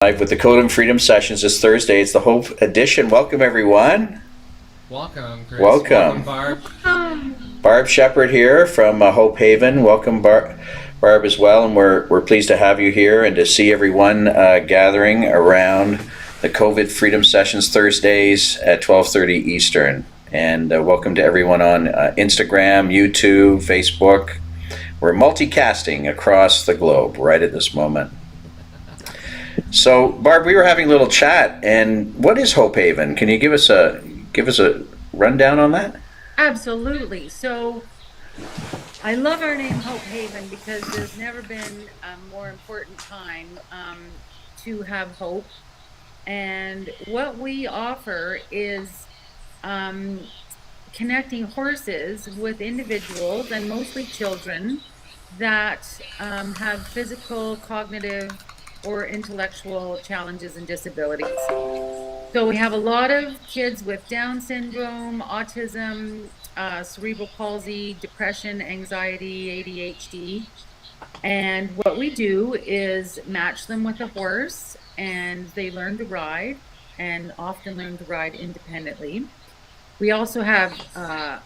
Live with the Code and Freedom Sessions this Thursday. It's the Hope Edition. Welcome, everyone. Welcome, Chris. Welcome, Barb. Barb Sheperd here from Hopehaven. Welcome, Barb, as well. And we're pleased to have you here and to see everyone gathering around the COVID Freedom Sessions Thursdays at 12:30 Eastern. And welcome to everyone on Instagram, YouTube, Facebook. We're multicasting across the globe right at this moment. So, Barb, we were having a little chat, and what is Hopehaven? Can you give us a rundown on that? Absolutely. So, I love our name Hopehaven because there's never been a more important time to have hope. And what we offer is connecting horses with individuals, and mostly children, that have physical, cognitive, or intellectual challenges and disabilities. So we have a lot of kids with Down syndrome, autism, cerebral palsy, depression, anxiety, ADHD. And what we do is match them with a horse, and they learn to ride, and often learn to ride independently. We also have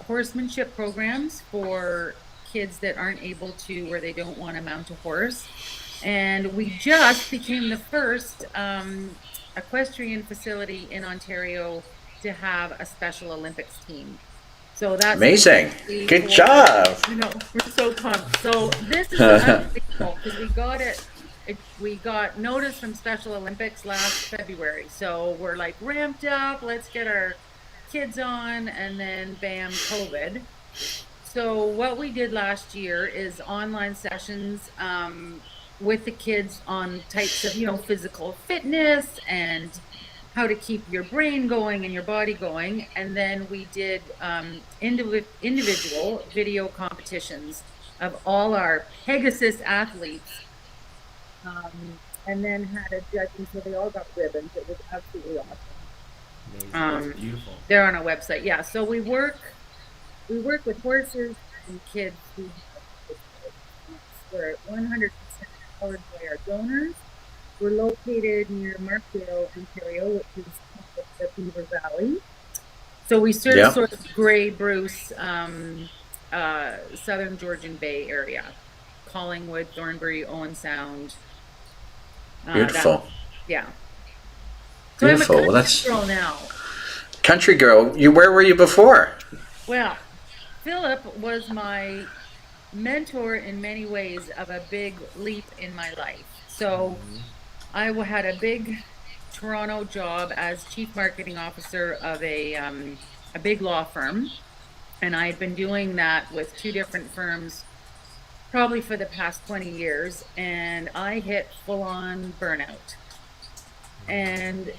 horsemanship programs for kids that aren't able to, or they don't want to mount a horse. And we just became the first equestrian facility in Ontario to have a Special Olympics team. So that's amazing. Good job. You know, we're so pumped. So this is unbelievable because we got notice from Special Olympics last February. So we're like ramped up. Let's get our kids on, and then bam, COVID. So what we did last year is online sessions with the kids on types of, physical fitness and how to keep your brain going and your body going. And then we did individual video competitions of all our Pegasus athletes. And then had a judging, so they all got ribbons. It was absolutely awesome. Beautiful. They're on our website. Yeah. So we work with horses and kids who we're 100% powered by our donors. We're located near Markdale, Ontario, which is the Beaver Valley. So we serve sort of Grey Bruce, Southern Georgian Bay area, Collingwood, Thornbury, Owen Sound. Beautiful. Yeah. So beautiful. I'm a country girl now. Country girl. Where were you before? Well, Philip was my mentor in many ways of a big leap in my life. So I had a big Toronto job as chief marketing officer of a big law firm, and I had been doing that with two different firms probably for the past 20 years, and I hit full-on burnout. And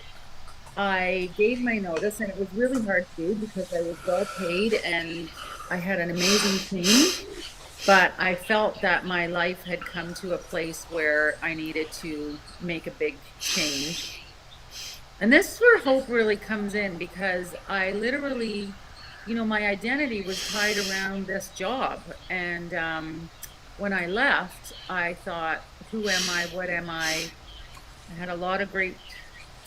I gave my notice, and it was really hard to do because I was well paid and I had an amazing team. But I felt that my life had come to a place where I needed to make a big change. And this is where hope really comes in, because I literally, my identity was tied around this job. And when I left, I thought, who am I? What am I? I had a lot of great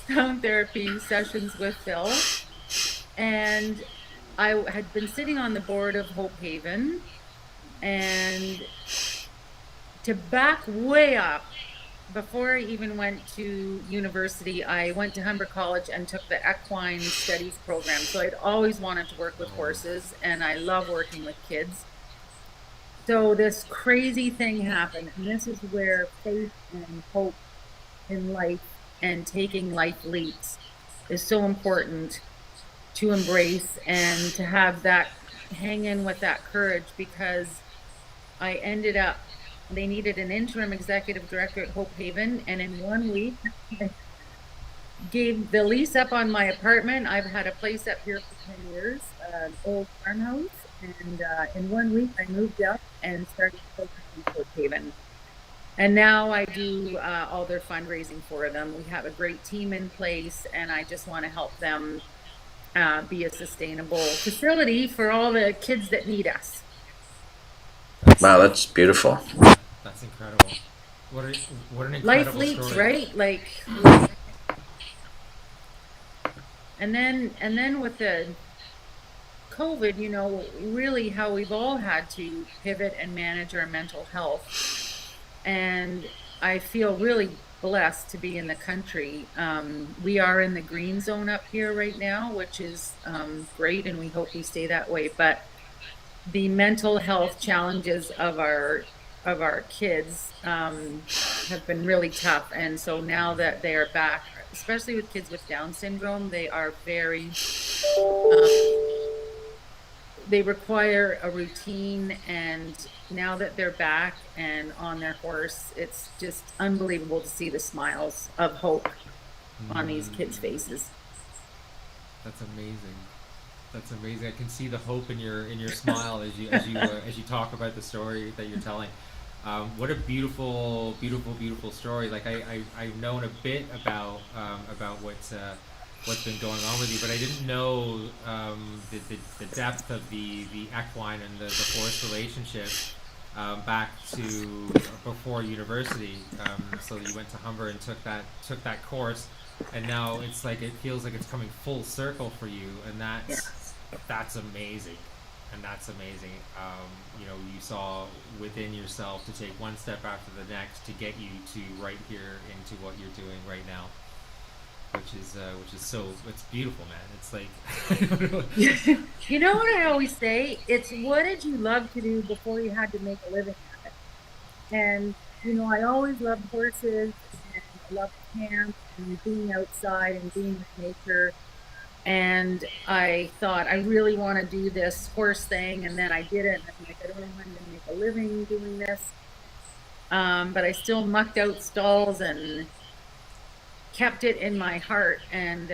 sound therapy sessions with Phil. And I had been sitting on the board of Hopehaven. And to back way up, before I even went to university, I went to Humber College and took the equine studies program. So I'd always wanted to work with horses, and I love working with kids. So this crazy thing happened, and this is where faith and hope in life and taking life leaps is so important to embrace, and to have that hang in with that courage, because I ended up, they needed an interim executive director at Hopehaven, and in 1 week I gave the lease up on my apartment. I've had a place up here for 10 years, an old farmhouse, and in 1 week I moved up and started focusing on Hopehaven. And now I do all their fundraising for them. We have a great team in place, and I just want to help them be a sustainable facility for all the kids that need us. Wow, that's beautiful. That's incredible. What a, what an Life incredible leaps, story. right? And then with the COVID, really how we've all had to pivot and manage our mental health. And I feel really blessed to be in the country. We are in the green zone up here right now, which is great, and we hope we stay that way. But the mental health challenges of our kids have been really tough. And so now that they are back, especially with kids with Down syndrome, they are very they require a routine, and now that they're back and on their horse, it's just unbelievable to see the smiles of hope on these kids' faces. That's amazing. That's amazing. I can see the hope in your smile as you talk about the story that you're telling. What a beautiful, beautiful, beautiful story. Like I've known a bit about what's been going on with you, but I didn't know the depth of the equine and the horse relationship back to before university. So you went to Humber and took that course, and now it's like it feels like it's coming full circle for you, and Yeah. that's amazing. And that's amazing. You saw within yourself to take one step after the next to get you to right here into what you're doing right now, which is so it's beautiful, man. It's like I don't know. You know what I always say? It's what did you love to do before you had to make a living at it? And, I always loved horses, and I loved camp and being outside and being with nature. And I thought, I really want to do this horse thing. And then I did it. And I'm like, I don't know how I'm going to make a living doing this. But I still mucked out stalls and kept it in my heart. And,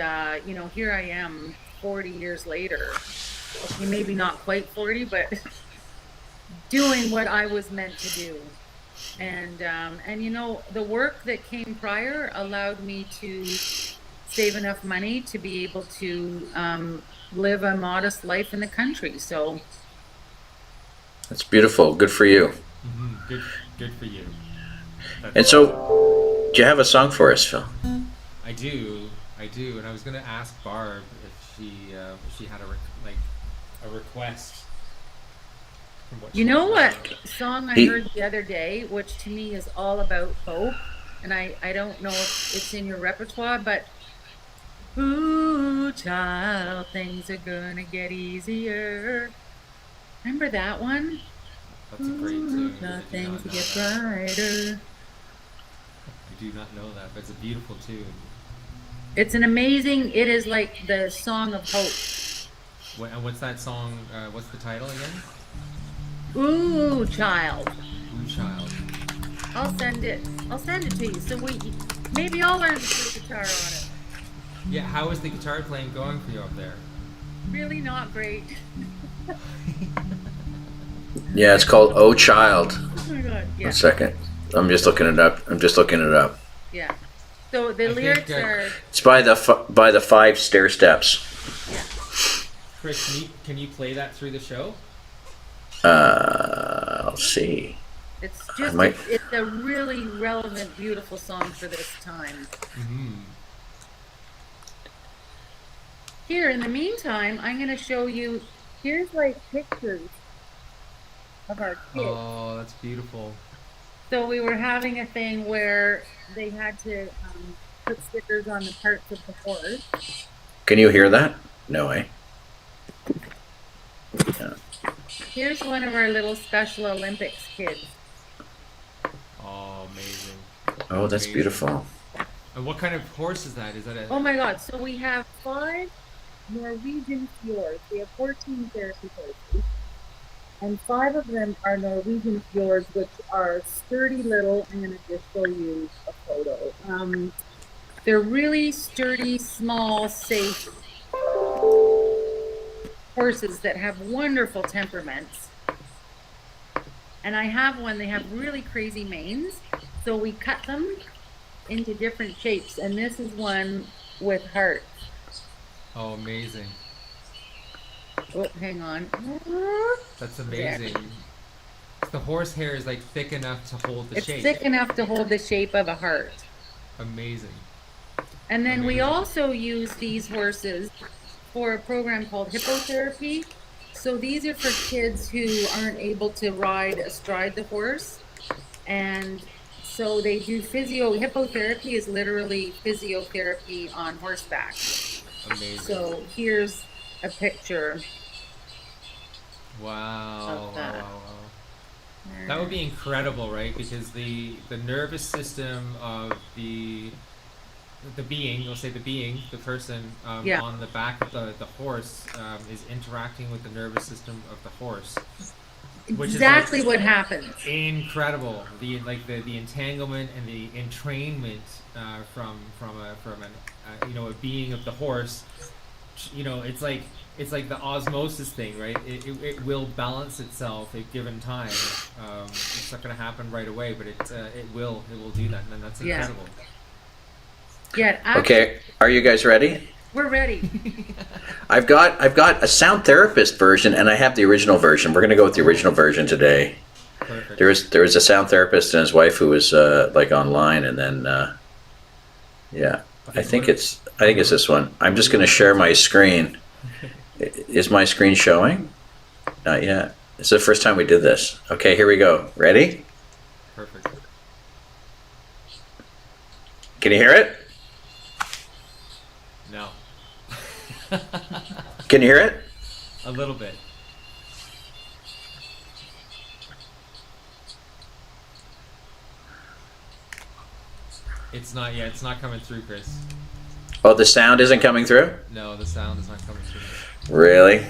here I am 40 years later. Okay, maybe not quite 40, but doing what I was meant to do. And the work that came prior allowed me to save enough money to be able to live a modest life in the country. So That's beautiful. Good for you. Good for you. And so, do you have a song for us, Phil? I do, and I was gonna ask Barb if she had a request from what you she know was what writing. song I He, heard the other day, which to me is all about hope, and I don't know if it's in your repertoire, but ooh, child, things are gonna get easier. Remember that one? That's a great Ooh, tune. child, I do things not will know get that. brighter. I do not know that, but it's a beautiful tune. It is like the song of hope. And what's that song? What's the title again? Ooh, child. Ooh, Child. I'll send it to you. So maybe I'll learn to play guitar on it. Yeah, how is the guitar playing going for you up there? Really not great. yeah, it's called "Oh Child." Oh my God. One Yeah. second. I'm just looking it up. Yeah. So the I think, lyrics are, It's by the Five Stair Steps. yeah. Chris, can you play that through the show? I'll see. It's I just, might. it's a really relevant, beautiful song for this time. Here, in the meantime, I'm going to show you, here's like pictures of our kids. Oh, that's beautiful. So we were having a thing where they had to put stickers on the parts of the horse. Can you hear that? No way. Yeah. Here's one of our little Special Olympics kids. Oh, amazing. Oh, that's Amazing. beautiful. And what kind of horse is that? Is that Oh a? my God. So we have 5 Norwegian fjords. We have 14 therapy horses. And 5 of them are Norwegian fjords, which are sturdy little. I'm going to just show you a photo. They're really sturdy, small, safe horses that have wonderful temperaments. And I have one, they have really crazy manes. So we cut them into different shapes. And this is one with hearts. Oh, amazing. Oh, hang on. That's There. amazing. the horsehair is like thick enough to hold the It's shape. thick enough to hold the shape of a heart. Amazing. And then we Amazing. also use these horses for a program called Hippotherapy. So these are for kids who aren't able to ride astride the horse. And so they do hippotherapy is literally physiotherapy on horseback. Amazing. So here's a picture Wow. of that. Wow. That would be incredible, right? Because the nervous system of the being, we'll say the person Yeah. on the back of the horse is interacting with the nervous system of the horse. Which Exactly is what happens. incredible. The entanglement and the entrainment from a being of the horse. It's like the osmosis thing, right? It will balance itself at given time. It's not going to happen right away, but it will do that, and that's Yeah. incredible. Yeah. Okay, are you guys ready? We're ready. I've got a sound therapist version, and I have the original version. We're going to go with the original version today. Perfect. There was a sound therapist and his wife who was like online, and then yeah, I think it's this one. I'm just going to share my screen. Is my screen showing? Not yet. It's the first time we did this. Okay, here we go. Ready? Perfect. Can you hear it? No. Can you hear it? A little bit. It's not yet. It's not coming through, Chris. Oh, the sound isn't coming through? No, the sound is not coming through. Really?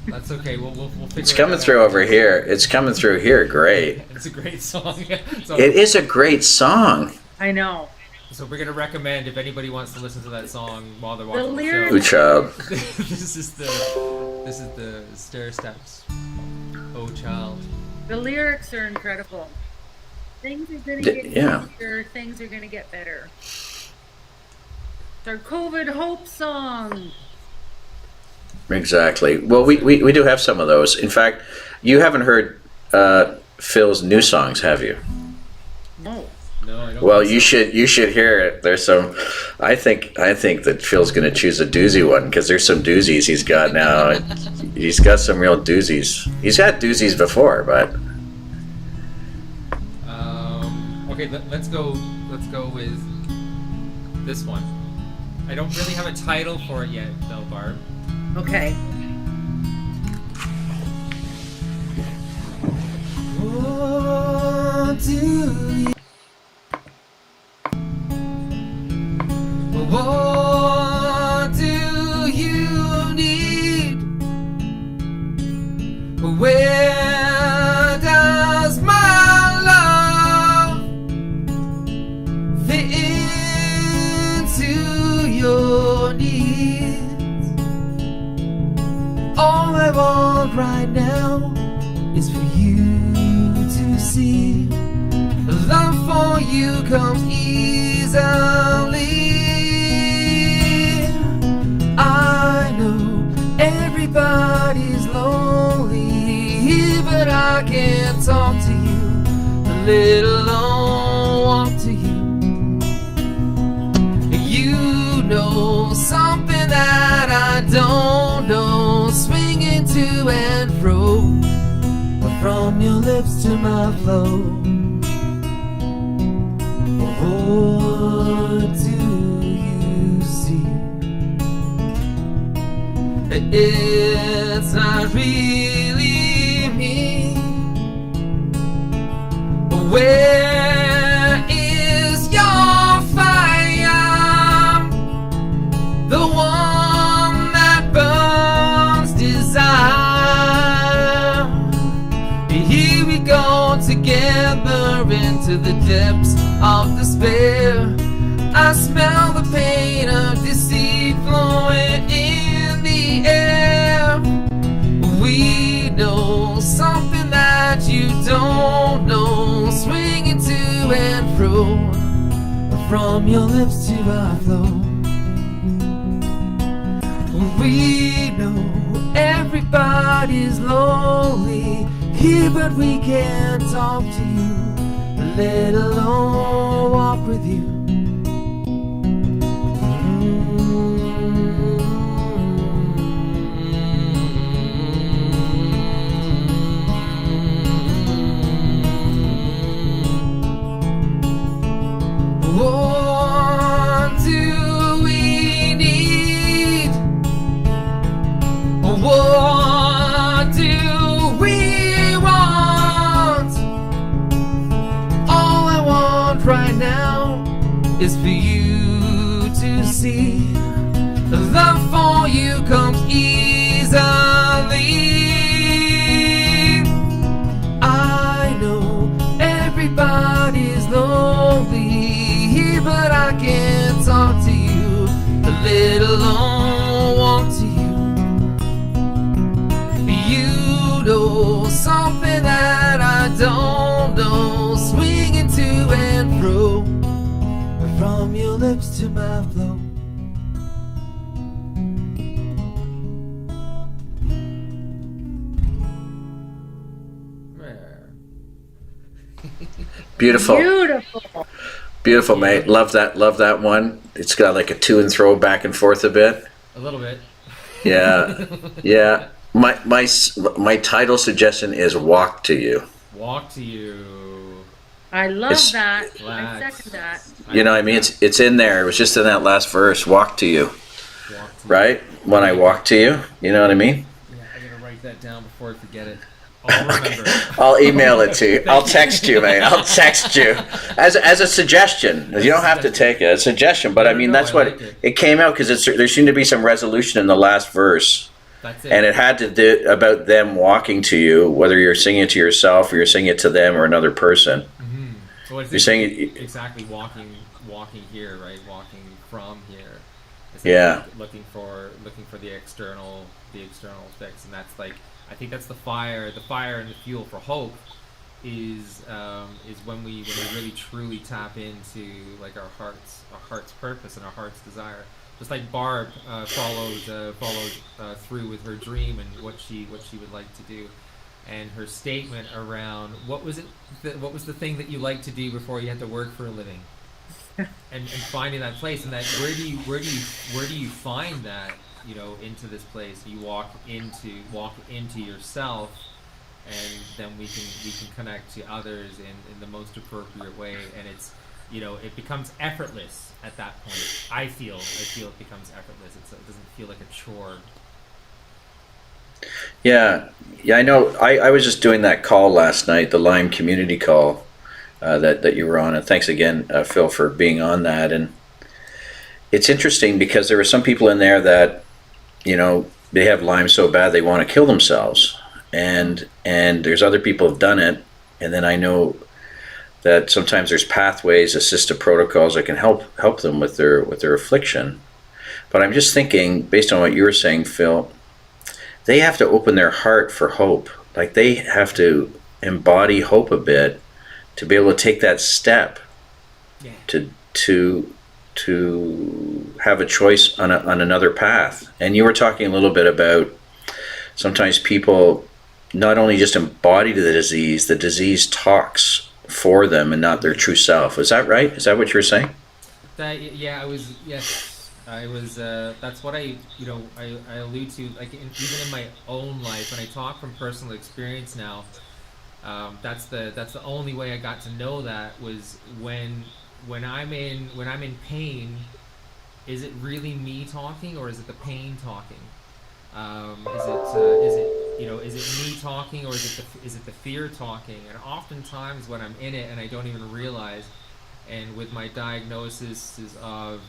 That's okay. We'll figure It's it coming out. through over here. It's coming through here. Great. It's a great song. So, It is a great song. I know. so we're gonna recommend if anybody wants to listen to that song while they're watching the lyrics- Good job. show. this is the stair steps. Oh child. The lyrics are incredible. Things are going to D- get yeah. easier. Things are going to get better. It's our COVID hope song. Exactly. Well, we do have some of those. In fact, you haven't heard Phil's new songs, have you? No. No, I don't. Well, think you should hear it. There's some. I think that Phil's going to choose a doozy one because there's some doozies he's got now. He's got some real doozies. He's had doozies before, but Okay, let's go with this one. I don't really have a title for it yet, though, Barb. Okay. What do you? What do you need? Where does my love fit into your needs? All I want right now is for you to see love for you comes easily. I know everybody's lonely, but I can't talk to you, let alone walk to you. You know something that I don't know, swinging to and fro, from your lips to my flow. What do you see? It's not really me. Where is your fire? The one that burns desire. Here we go together into the depths of despair. I smell the pain of deceit flowing in the air. We know something that you don't know, swinging to and fro, from your lips to our flow. We know everybody's lonely, here, but we can't talk to you, let alone walk with you. What do we need? What do we want? All I want right now is for you to see love for you comes easily. I know everybody's lonely, but I can't talk to you, let alone walk to you. You know something that I don't know, swinging to and fro, from your lips to my flow. Beautiful. Beautiful. Beautiful, mate. Love that one. It's got like a to and throw back and forth a bit. A little bit. Yeah. Yeah. My title suggestion is Walk to You. Walk to you. I love It's- that. I Relax. second that. You know what I mean? It's in there. It was just in that last verse, Walk to You. Walk to you. Right? When I walk to you. You know what I mean? Yeah, I gotta write that down before I forget it. I'll remember. I'll email it to you. I'll text you, mate. I'll text you as a suggestion. You don't have to take it. It's a suggestion, but I mean No, that's I what like it. it came out because there seemed to be some resolution in the last verse, That's it. and it had to do about them walking to you, whether you're singing it to yourself or you're singing it to them or another person. So I think You're saying exactly walking here, right? Walking from here. It's Yeah. Looking for the external fix, and that's like, I think that's the fire and the fuel for hope is when we really truly tap into like our heart's purpose and our heart's desire. Just like Barb followed through with her dream and what she would like to do, and her statement around what was the thing that you liked to do before you had to work for a living, and finding that place, and that where do you find that, you know, into this place you walk into yourself, and then we can connect to others in the most appropriate way, and it's, you know, it becomes effortless at that point. I feel it becomes effortless. It doesn't feel like a chore. Yeah, I know. I was just doing that call last night, the Lyme community call that you were on, and thanks again, Phil, for being on that. And it's interesting because there were some people in there that, you know, they have Lyme so bad they want to kill themselves, and there's other people who've done it, and then I know that sometimes there's pathways, assistive protocols that can help them with their affliction. But I'm just thinking, based on what you were saying, Phil, they have to open their heart for hope. Like they have to embody hope a bit to be able to take that step, Yeah. to have a choice on another path. And you were talking a little bit about sometimes people not only just embody the disease talks for them and not their true self. Is that right? Is that what you were saying? I was that's what I allude to, like even in my own life when I talk from personal experience now. That's the only way I got to know that was when I'm in pain. Is it really me talking, or is it the pain talking? Is it me talking, or is it the fear talking? And oftentimes when I'm in it and I don't even realize, and with my diagnosis of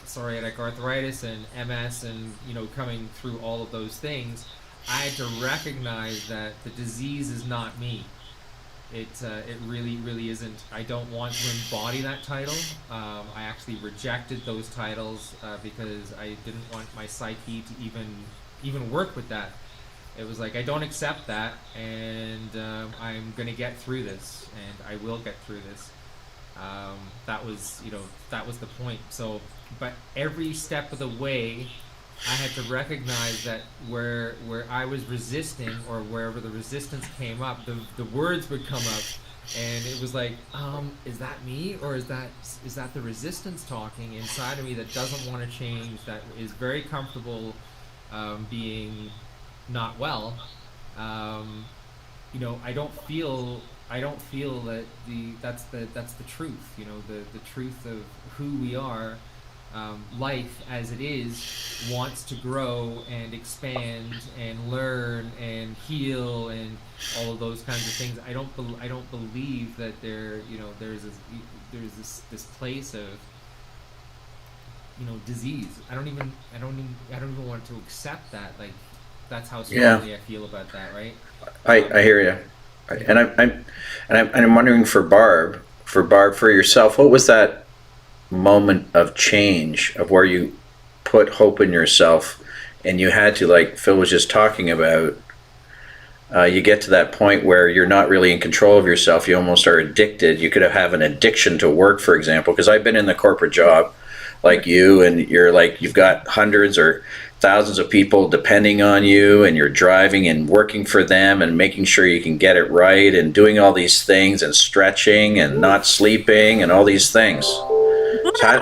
psoriatic arthritis and MS, and coming through all of those things, I had to recognize that the disease is not me. It really isn't. I don't want to embody that title. I actually rejected those titles because I didn't want my psyche to even work with that. It was like, I don't accept that, and I'm gonna get through this, and I will get through this. That was the point. So, but every step of the way I had to recognize that where I was resisting, or wherever the resistance came up, the words would come up, and it was like, is that me, or is that the resistance talking inside of me that doesn't want to change, that is very comfortable being not well. I don't feel that that's the truth. The truth of who we are. Life as it is wants to grow and expand and learn and heal and all of those kinds of things. I don't believe that there's this place of disease. I don't even want to accept that. Like, that's how strongly I feel about that, right? I hear you. And I'm wondering for Barb, for yourself, what was that moment of change, of where you put hope in yourself, and you had to, like Phil was just talking about, you get to that point where you're not really in control of yourself. You almost are addicted. You could have an addiction to work, for example, because I've been in the corporate job like you, and you've got hundreds or thousands of people depending on you, and you're driving and working for them and making sure you can get it right and doing all these things and stretching and not sleeping and all these things. So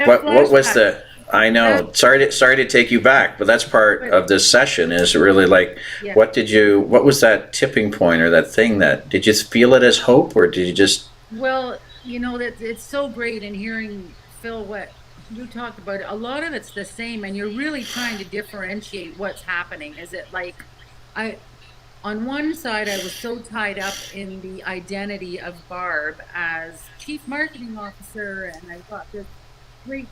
what was the? I know. Sorry to take you back, but that's part of this session. Is really like, what was that tipping point, or that thing that, did you feel it as hope, or did you just? Well, that it's so great in hearing, Phil, what you talked about. A lot of it's the same, and you're really trying to differentiate what's happening. Is it like, on one side, I was so tied up in the identity of Barb as chief marketing officer, and I got this great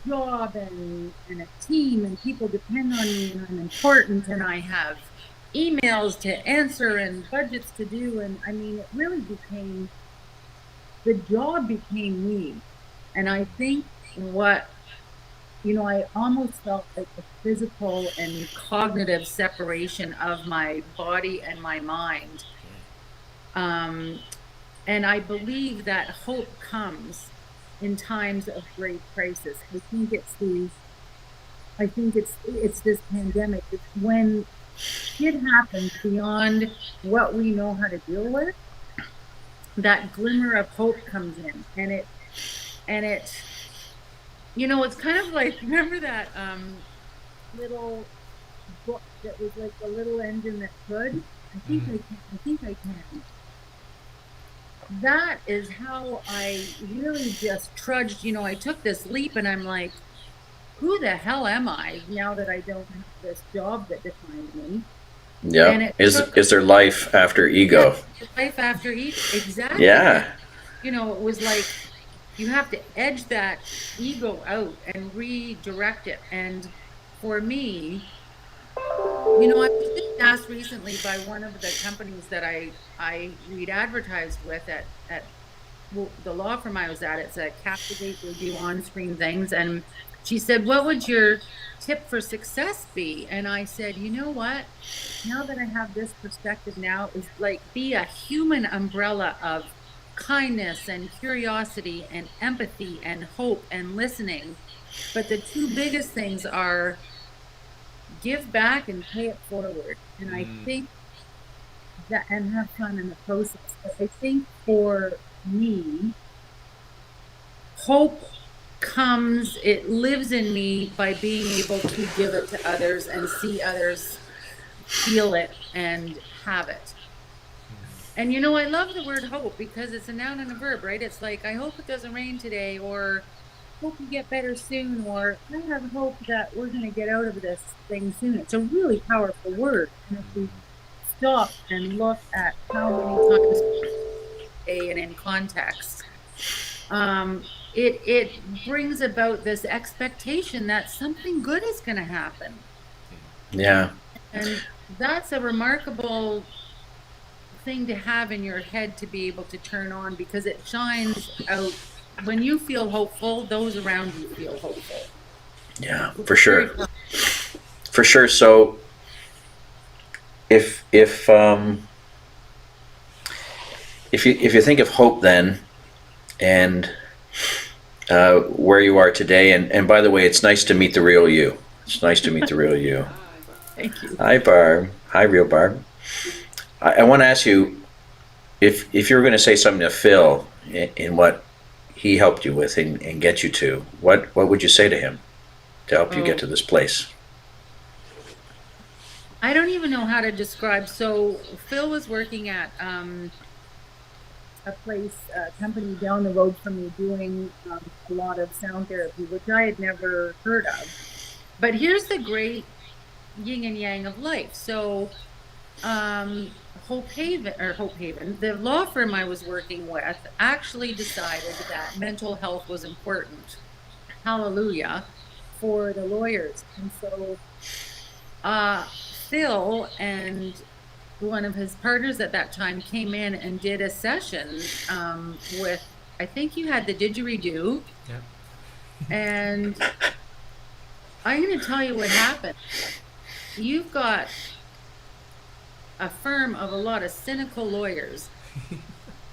job and a team, and people depend on me, and I'm important, and I have emails to answer and budgets to do, and I mean, it really became, the job became me. And I think I almost felt like a physical and cognitive separation of my body and my mind. And I believe that hope comes in times of great crisis. I think it's this pandemic. It's when shit happens beyond what we know how to deal with, that glimmer of hope comes in, and it it's kind of like, remember that little book that was like the little engine that could? I think I can. That is how I really just trudged. I took this leap, and I'm like, who the hell am I now that I don't have this job that defined me? Yeah. Is there life after ego? Yeah, life after ego. Exactly. Yeah. It was like, you have to edge that ego out and redirect it. And for me, I was just asked recently by one of the companies that I read advertised with at the law firm I was at. It's a Captivate, they do on-screen things. And she said, what would your tip for success be? And I said, you know what? Now that I have this perspective now, is like, be a human umbrella of kindness and curiosity and empathy and hope and listening. But the two biggest things are give back and pay it forward. And I think that, and have fun in the process. But I think for me, hope comes, it lives in me by being able to give it to others and see others feel it and have it. And I love the word hope, because it's a noun and a verb, right? It's like, I hope it doesn't rain today, or hope you get better soon, or I have hope that we're going to get out of this thing soon. It's a really powerful word. And if we stop and look at how many times and in context, it brings about this expectation that something good is going to happen. Yeah. And that's a remarkable thing to have in your head, to be able to turn on, because it shines out. When you feel hopeful, those around you feel hopeful. Yeah, for sure. For sure. So if you think of hope then, and where you are today, and by the way, it's nice to meet the real you. It's nice to meet the real you. Thank you. Hi, Barb. Hi, real Barb. I want to ask you if you were going to say something to Phil in what he helped you with and get you to, what would you say to him to help you get to this place? I don't even know how to describe. So Phil was working at a place, a company down the road from me doing a lot of sound therapy, which I had never heard of. But here's the great yin and yang of life. So Hopehaven, the law firm I was working with actually decided that mental health was important. Hallelujah for the lawyers. And so Phil and one of his partners at that time came in and did a session with, I think you had the didgeridoo. Yep. And I'm going to tell you what happened. You've got a firm of a lot of cynical lawyers.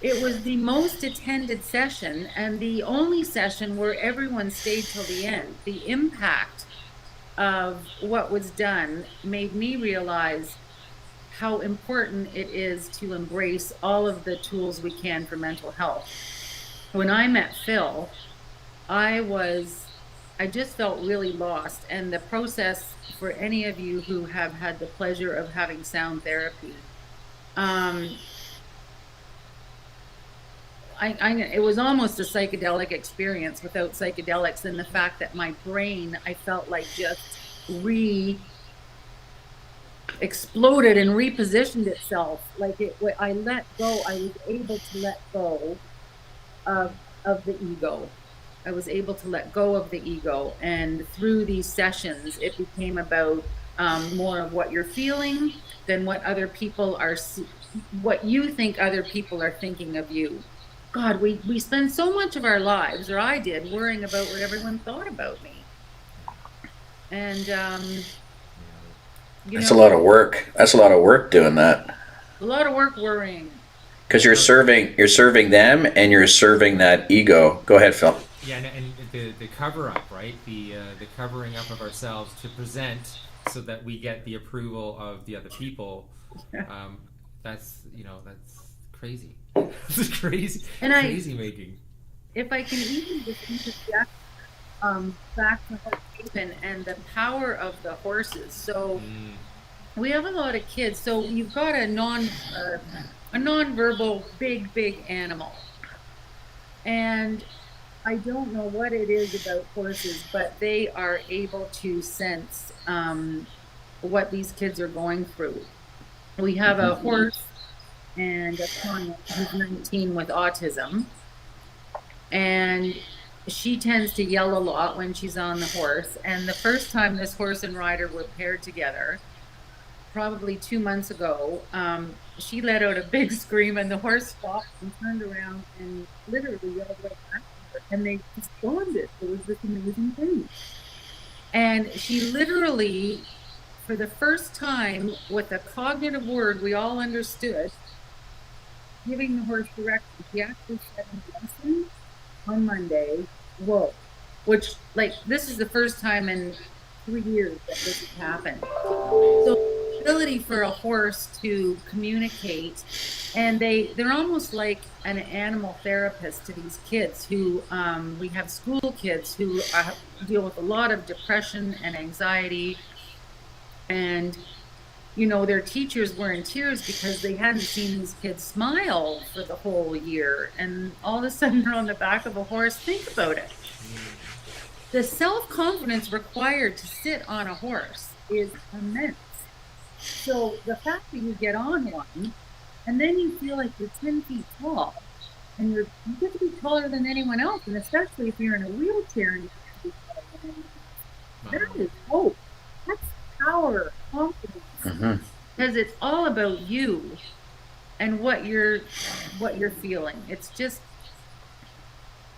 It was the most attended session and the only session where everyone stayed till the end. The impact of what was done made me realize how important it is to embrace all of the tools we can for mental health. When I met Phil, I just felt really lost. And the process for any of you who have had the pleasure of having sound therapy, it was almost a psychedelic experience without psychedelics, and the fact that my brain, I felt like just exploded and repositioned itself. Like I let go. I was able to let go of the ego. I was able to let go of the ego, and through these sessions, it became about more of what you're feeling than what other people are, what you think other people are thinking of you. God, we spend so much of our lives, or I did, worrying about what everyone thought about me. And That's a lot of work. That's a lot of work doing that. A lot of work worrying. Because you're serving them, and you're serving that ego. Go ahead, Phil. Yeah, and the cover up, right? The covering up of ourselves to present so that we get the approval of the other people. That's crazy. It's crazy. And crazy making. If I can even just interject back to Hopehaven and the power of the horses. So we have a lot of kids. So you've got a non-verbal big animal, and I don't know what it is about horses, but they are able to sense what these kids are going through. We have a horse and a client who's 19 with autism, and she tends to yell a lot when she's on the horse. And the first time this horse and rider were paired together, probably 2 months ago, she let out a big scream, and the horse stopped and turned around and literally yelled right back to her, and they responded. It was this amazing thing. And she literally, for the first time, with a cognitive word we all understood, giving the horse direction, she actually said in the lesson on Monday, whoa, which, like, this is the first time in 3 years that this has happened. So the ability for a horse to communicate, and they're almost like an animal therapist to these kids who, we have school kids who deal with a lot of depression and anxiety, and their teachers were in tears because they hadn't seen these kids smile for the whole year. And all of a sudden they're on the back of a horse. Think about it. The self-confidence required to sit on a horse is immense. So the fact that you get on one and then you feel like you're 10 feet tall, and you get to be taller than anyone else, and especially if you're in a wheelchair and you can't be taller than anyone else. That is hope. That's power, confidence. Because it's all about you and what you're feeling. It's just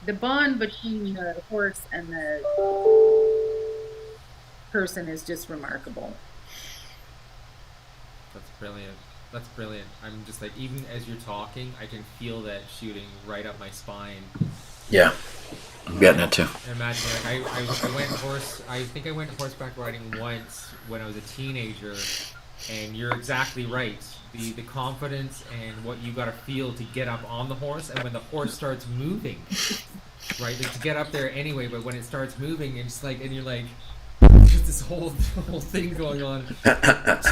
the bond between the horse and the person is just remarkable. That's brilliant. I'm just like, even as you're talking, I can feel that shooting right up my spine. Yeah, I'm getting it too. Imagine, like, I think I went horseback riding once when I was a teenager, and you're exactly right. The confidence and what you got to feel to get up on the horse, and when the horse starts moving, right? Like, to get up there anyway, but when it starts moving, it's like, and you're like, there's this whole thing going on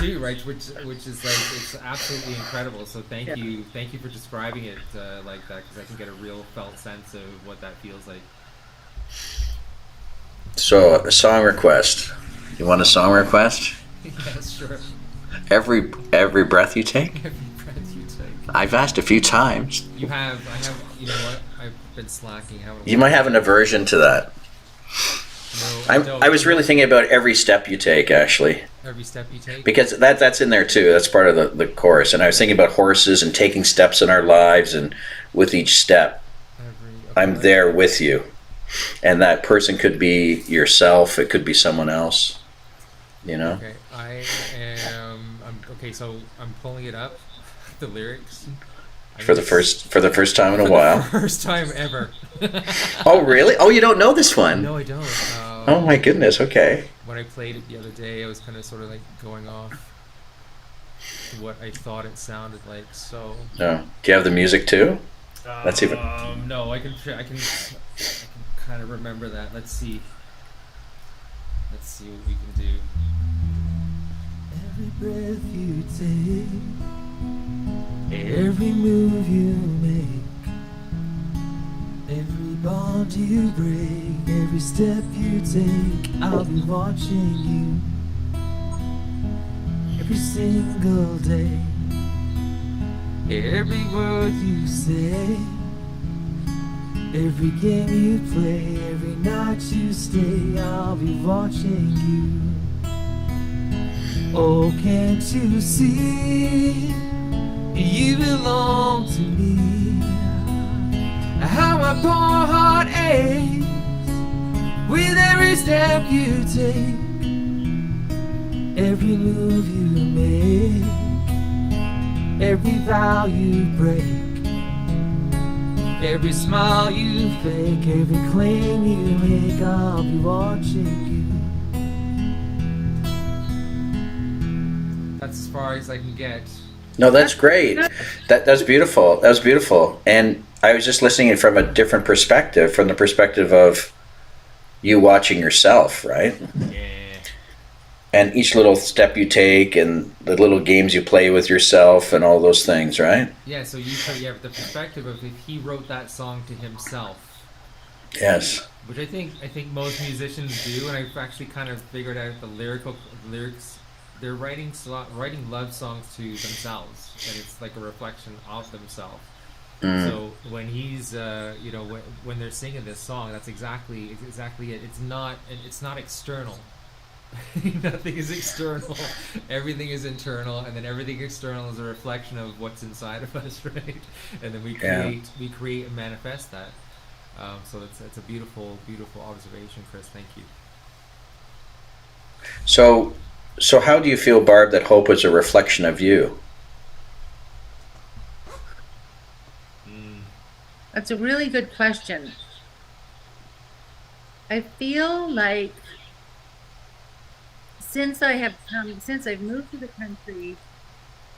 too, right? Which is like, it's absolutely incredible. So thank you for describing it like that, because I can get a real felt sense of what that feels like. So, a song request. You want a song request? Yeah, sure. Every breath you take? Every breath you take. I've asked a few times. I have, you know what? I've been slacking. You might have an aversion to that. No, I was really thinking about every step you take, actually. Every step you take? Because that's in there too. That's part of the chorus. And I was thinking about horses and taking steps in our lives, and with each step, I'm there with you. And that person could be yourself. It could be someone else. You know? Okay, so I'm pulling it up, the lyrics. For the first time in a while. First time ever. Oh, really? Oh, you don't know this one? No, I don't. Oh my goodness. Okay. When I played it the other day, I was kind of sort of like going off to what I thought it sounded like. So. No. Do you have the music too? Let's even. No, I can kind of remember that. Let's see what we can do. Every breath you take, every move you make, every bond you break, every step you take, I'll be watching you every single day. Every word you say, every game you play, every night you stay, I'll be watching you. Oh, can't you see you belong to me? How my poor heart aches with every step you take, every move you make, every vow you break, every smile you fake, every claim you make, I'll be watching you. That's as far as I can get. No, that's great. That's beautiful. That was beautiful. And I was just listening from a different perspective, from the perspective of you watching yourself, right? Yeah. And each little step you take, and the little games you play with yourself, and all those things, right? Yeah. So you have the perspective of if he wrote that song to himself. Yes. Which I think most musicians do, and I've actually kind of figured out the lyrics. They're writing love songs to themselves, and it's like a reflection of themselves. So when he's, when they're singing this song, that's exactly it. It's not external. Nothing is external. Everything is internal, and then everything external is a reflection of what's inside of us, right? And then we create and manifest that. So it's a beautiful observation, Chris. Thank you. So how do you feel, Barb, that hope is a reflection of you? That's a really good question. I feel like since I've moved to the country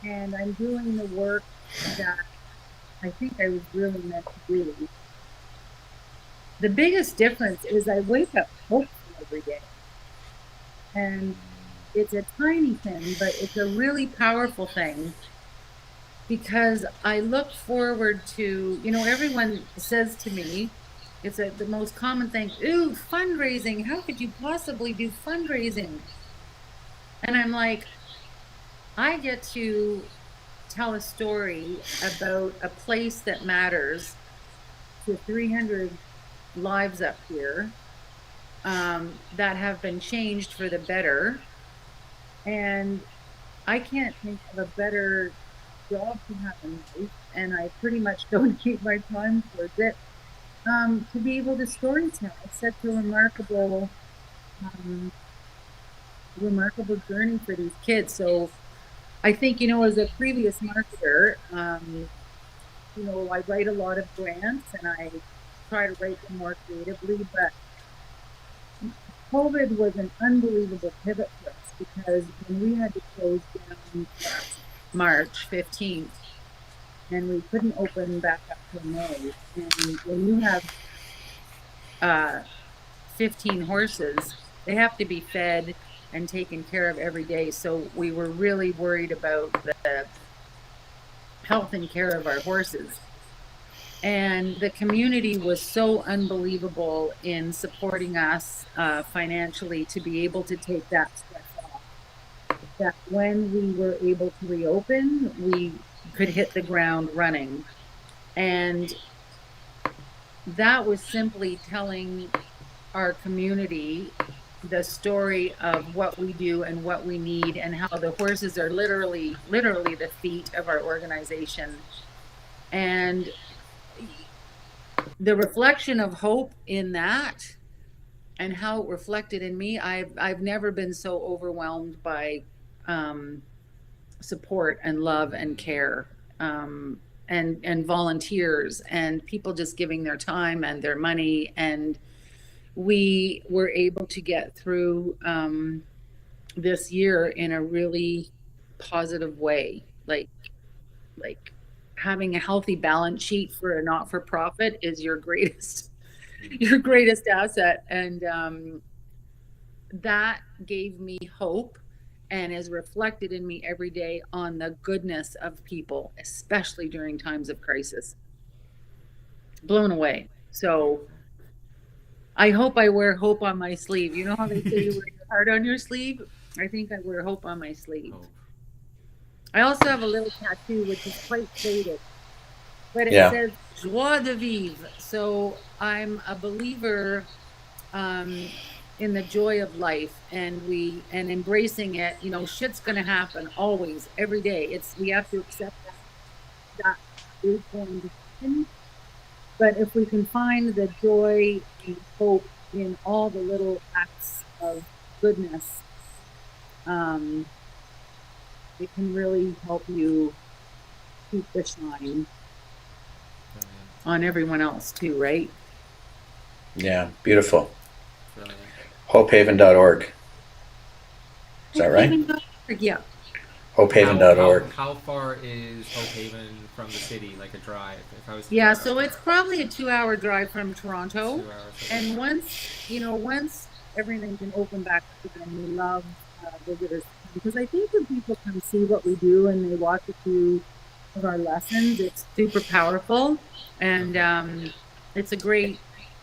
and I'm doing the work that I think I was really meant to do, the biggest difference is I wake up hopeful every day. And it's a tiny thing, but it's a really powerful thing, because I look forward to, everyone says to me, it's the most common thing, ooh, fundraising, how could you possibly do fundraising? And I'm like, I get to tell a story about a place that matters to 300 lives up here that have been changed for the better. And I can't think of a better job to have in life, and I pretty much donate my time towards it, to be able to storytell such a remarkable journey for these kids. So I think, as a previous marketer, I write a lot of grants, and I try to write them more creatively, but COVID was an unbelievable pivot for us because when we had to close down last March 15th and we couldn't open back up till May, and when you have 15 horses, they have to be fed and taken care of every day. So we were really worried about the health and care of our horses. And the community was so unbelievable in supporting us financially to be able to take that stress off. That when we were able to reopen, we could hit the ground running. And that was simply telling our community the story of what we do and what we need and how the horses are literally the feet of our organization. And the reflection of hope in that and how it reflected in me, I've never been so overwhelmed by support and love and care, and volunteers and people just giving their time and their money, and we were able to get through this year in a really positive way. Like having a healthy balance sheet for a not-for-profit is your greatest asset, and that gave me hope and is reflected in me every day on the goodness of people, especially during times of crisis. Blown away. So I hope I wear hope on my sleeve. You know how they say you wear your heart on your sleeve? I think I wear hope on my sleeve. Hope. I also have a little tattoo, which is quite faded, but it says joie de vivre. So I'm a believer in the joy of life, and embracing it. You know, shit's gonna happen always, every day. We have to accept that is going to happen. But if we can find the joy and hope in all the little acts of goodness, it can really help you keep the shine on everyone else too, right? Yeah, beautiful. Brilliant. Hopehaven.org. Is that right? Hopehaven.org, yeah. Hopehaven.org. How far is Hopehaven from the city, like a drive? If I was to Yeah, drive so up it's probably a 2-hour drive from Toronto. 2 hours. And once everything can open back up again, we love visitors, because I think when people come see what we do and they watch a few of our lessons, it's super powerful, and it's a great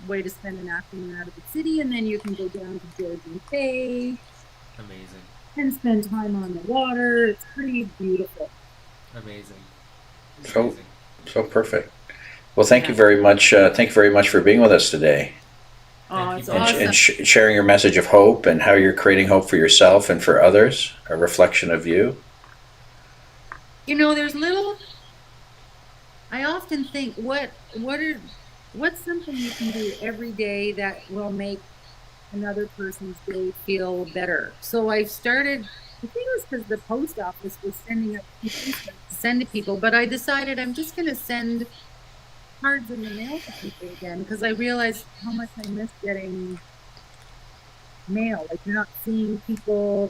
way to spend an afternoon out of the city, and then you can go down to Georgian Bay. Amazing. And spend time on the water. It's pretty beautiful. Amazing. So perfect. Well, thank you very much. Thank you very much for being with us today. Oh, it's And awesome. And sharing your message of hope and how you're creating hope for yourself and for others, a reflection of you. You know, I often think, what's something you can do every day that will make another person's day feel better? So I've started, I think it was because the post office was sending out coupons to send to people, but I decided I'm just going to send cards in the mail to people again, because I realized how much I miss getting mail. Like, you're not seeing people,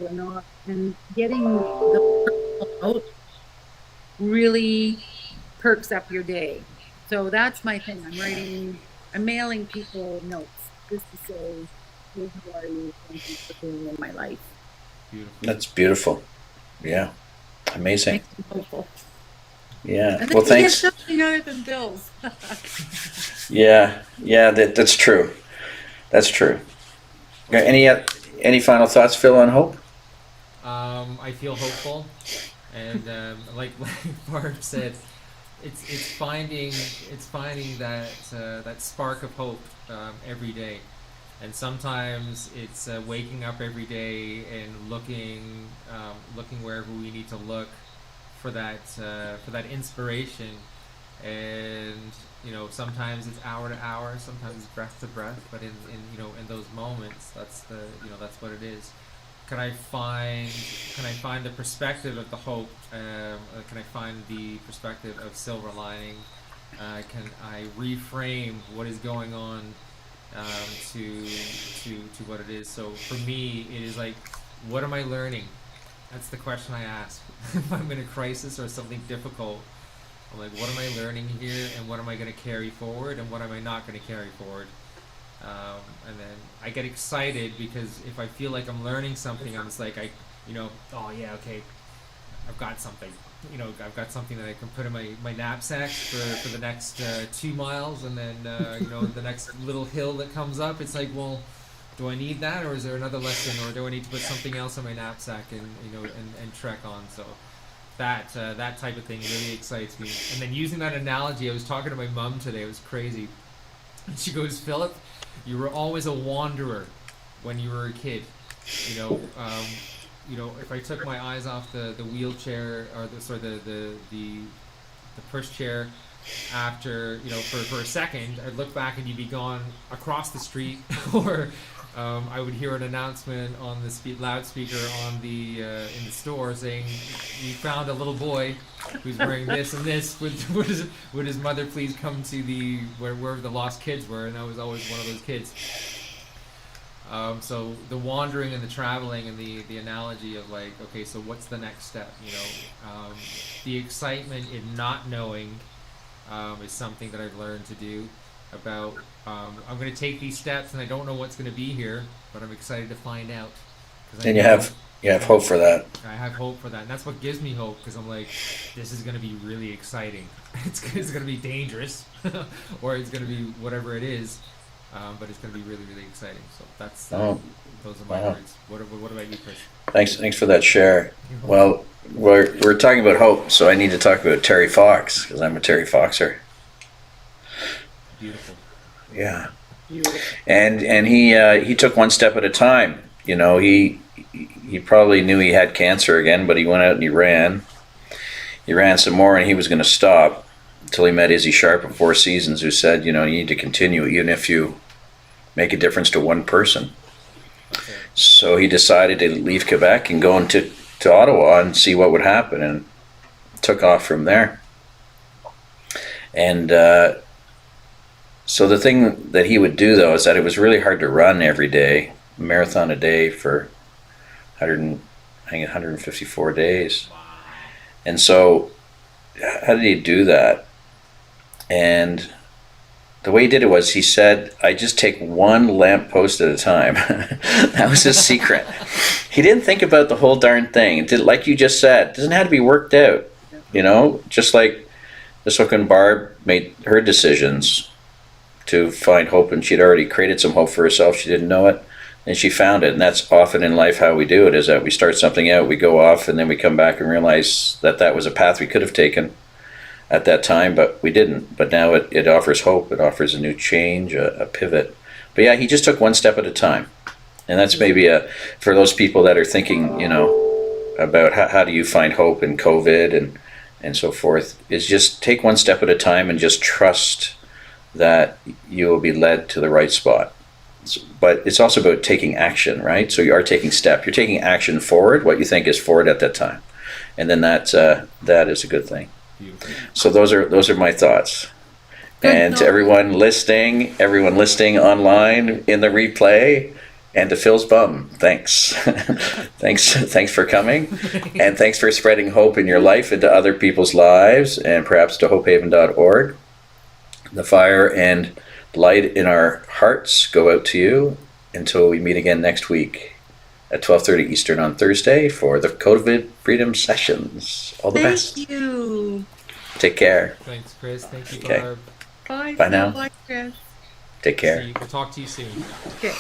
and getting the out really perks up your day. So that's my thing. I'm mailing people notes just to say, hey, how are you? Thank you for being in my life. Beautiful. That's beautiful. Yeah. Amazing. Makes me hopeful. Yeah. And Well, then you get thanks. something other than bills. Yeah. That's true. That's true. Any final thoughts, Phil, on hope? I feel hopeful, and like Barb said, it's finding that spark of hope every day, and sometimes it's waking up every day and looking wherever we need to look for that inspiration. And sometimes it's hour to hour, sometimes it's breath to breath, but in those moments, that's what it is. Can I find the perspective of the hope? Can I find the perspective of silver lining can I reframe what is going on to what it is. So for me, it is like, what am I learning? That's the question I ask. If I'm in a crisis or something difficult, I'm like, what am I learning here, and what am I going to carry forward, and what am I not going to carry forward? And then I get excited because if I feel like I'm learning something, I'm just like, oh yeah, okay, I've got something. I've got something that I can put in my knapsack for the next 2 miles, and then the next little hill that comes up. It's like, well, do I need that, or is there another lesson, or do I need to put something else in my knapsack and trek on? So that type of thing really excites me. And then using that analogy, I was talking to my mom today. It was crazy. And she goes, Philip, you were always a wanderer when you were a kid. If I took my eyes off the wheelchair, or the push chair, after for a second, I'd look back and you'd be gone across the street, or I would hear an announcement on the loudspeaker in the store saying, "We found a little boy who's wearing this and this. Would his mother please come to where the lost kids were?" And I was always one of those kids. So the wandering and the traveling, and the analogy of like, okay, so what's the next step? The excitement in not knowing is something that I've learned to do. About I'm going to take these steps, and I don't know what's going to be here, but I'm excited to find out. And you have hope for that. I have hope for that, and that's what gives me hope, because I'm like, this is going to be really exciting. It's going to be dangerous, or it's going to be whatever it is. But it's going to be really, really exciting. So that's those are my words. What about you, Chris? Thanks for that share. Well, we're talking about hope, so I need to talk about Terry Fox, because I'm a Terry Foxer. Beautiful. Yeah. Beautiful. And he took one step at a time. He probably knew he had cancer again, but he went out and he ran. He ran some more, and he was going to stop until he met Izzy Sharp of Four Seasons, who said, you need to continue even if you make a difference to one person. Okay. So he decided to leave Quebec and go into Ottawa and see what would happen, and took off from there. And so the thing that he would do, though, is that it was really hard to run every day, a marathon a day for 154 days. Wow. And so how did he do that? And the way he did it was, he said, I just take one lamppost at a time. That was his secret. He didn't think about the whole darn thing. Like you just said, it doesn't have to be worked out. Just like this when Barb made her decisions to find hope, and she'd already created some hope for herself. She didn't know it, and she found it. And that's often in life how we do it, is that we start something out, we go off, and then we come back and realize that was a path we could have taken at that time, but we didn't. But now it offers hope. It offers a new change, a pivot. But yeah, he just took one step at a time. And that's maybe for those people that are thinking, about how do you find hope in COVID and so forth, is just take one step at a time and just trust that you will be led to the right spot. But it's also about taking action, right? So you are taking step. You're taking action forward, what you think is forward at that time. And then that is a good thing. Beautiful. So those are my thoughts. And to everyone listening online in the replay, and to Phil's bum, thanks. thanks for coming. And thanks for spreading hope in your life into other people's lives, and perhaps to hopehaven.org. The fire and light in our hearts go out to you until we meet again next week at 12:30 Eastern on Thursday for the COVID Freedom Sessions. All the best. Thank you. Take care. Thanks, Chris. Thank you, Okay. Barb. Bye. Bye now. Bye, Chris. Take care. We'll talk to you soon. Okay.